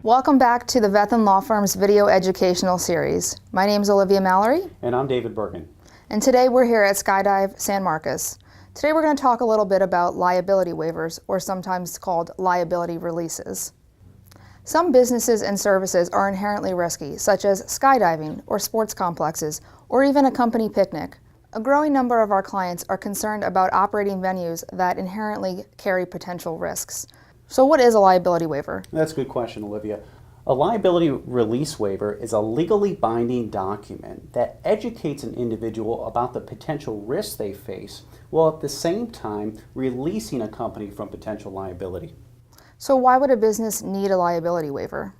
Welcome back to the Vethin Law Firm's Video Educational Series. My name is Olivia Mallory. And I'm David Bergen. And today we're here at Skydive San Marcos. Today we're going to talk a little bit about liability waivers, or sometimes called liability releases. Some businesses and services are inherently risky, such as skydiving or sports complexes, or even a company picnic. A growing number of our clients are concerned about operating venues that inherently carry potential risks. So what is a liability waiver? That's a good question, Olivia. A liability release waiver is a legally binding document that educates an individual about the potential risks they face, while at the same time releasing a company from potential liability. So why would a business need a liability waiver?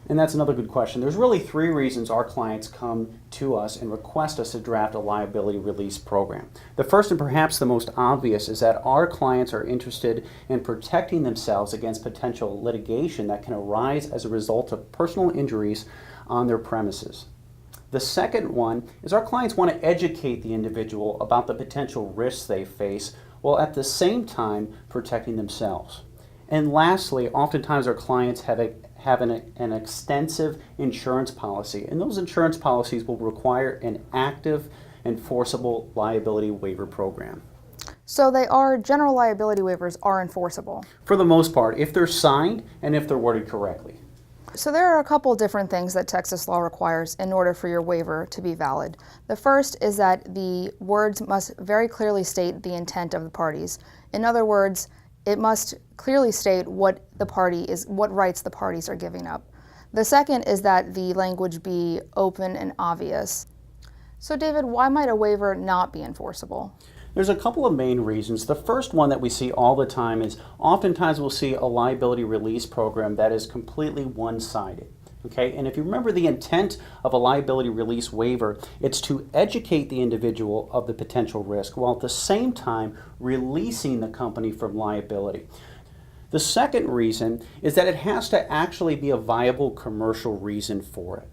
And that's another good question. There's really three reasons our clients come to us and request us to draft a liability release program. The first and perhaps the most obvious is that our clients are interested in protecting themselves against potential litigation that can arise as a result of personal injuries on their premises. The second one is our clients want to educate the individual about the potential risks they face while at the same time protecting themselves. And lastly, oftentimes our clients have an extensive insurance policy, and those insurance policies will require an active, enforceable liability waiver program. So general liability waivers are enforceable? For the most part, if they're signed and if they're worded correctly. So there are a couple different things that Texas law requires in order for your waiver to be valid. The first is that the words must very clearly state the intent of the parties. In other words, it must clearly state what rights the parties are giving up. The second is that the language be open and obvious. So David, why might a waiver not be enforceable? There's a couple of main reasons. The first one that we see all the time is oftentimes we'll see a liability release program that is completely one-sided. Okay, and if you remember the intent of a liability release waiver, it's to educate the individual of the potential risk while at the same time releasing the company from liability. The second reason is that it has to actually be a viable commercial reason for it.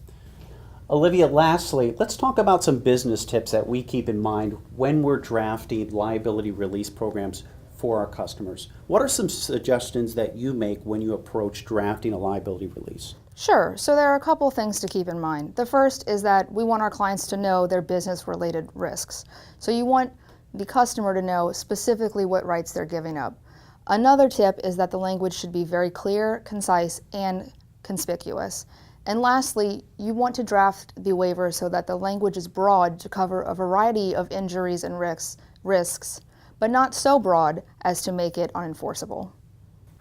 Olivia, lastly, let's talk about some business tips that we keep in mind when we're drafting liability release programs for our customers. What are some suggestions that you make when you approach drafting a liability release? Sure. So there are a couple things to keep in mind. The first is that we want our clients to know their business-related risks. So you want the customer to know specifically what rights they're giving up. Another tip is that the language should be very clear, concise, and conspicuous. And lastly, you want to draft the waiver so that the language is broad to cover a variety of injuries and risks, but not so broad as to make it unenforceable.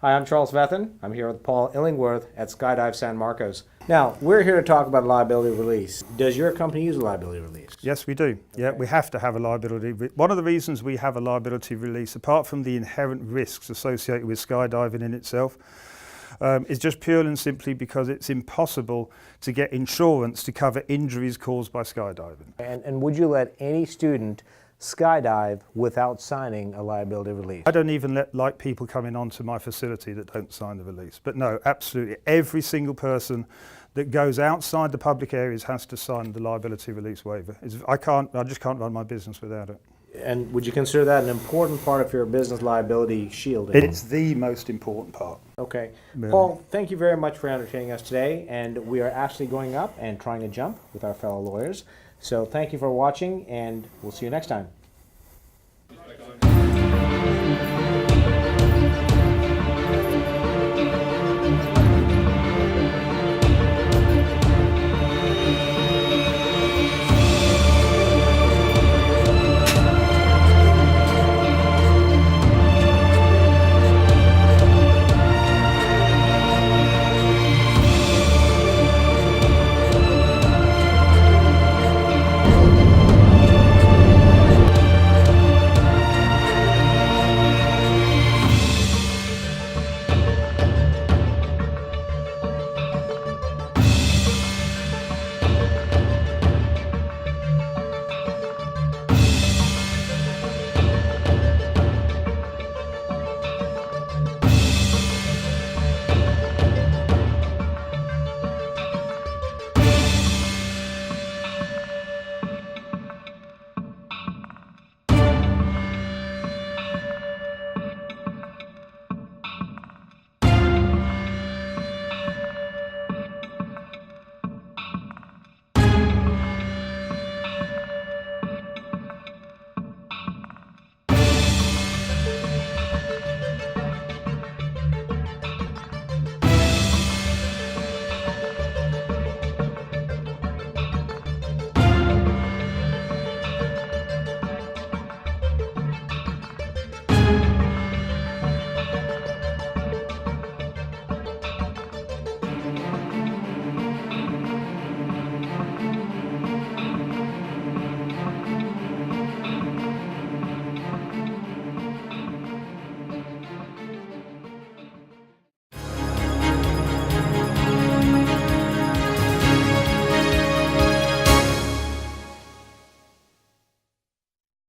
Hi, I'm Charles Vethin. I'm here with Paul Illingworth at Skydive San Marcos. Now, we're here to talk about liability release. Does your company use a liability release? Yes, we do. Yeah, Okay. we have to have a liability. One of the reasons we have a liability release, apart from the inherent risks associated with skydiving in itself, is just purely and simply because it's impossible to get insurance to cover injuries caused by skydiving. And would you let any student skydive without signing a liability release? I don't even like people coming onto my facility that don't sign the release. But no, absolutely. Every single person that goes outside the public areas has to sign the liability release waiver. I just can't run my business without it. And would you consider that an important part of your business liability shielding? It's the most important part. Okay. Really. Paul, thank you very much for entertaining us today, and we are actually going up and trying to jump with our fellow lawyers. So thank you for watching, and we'll see you next time.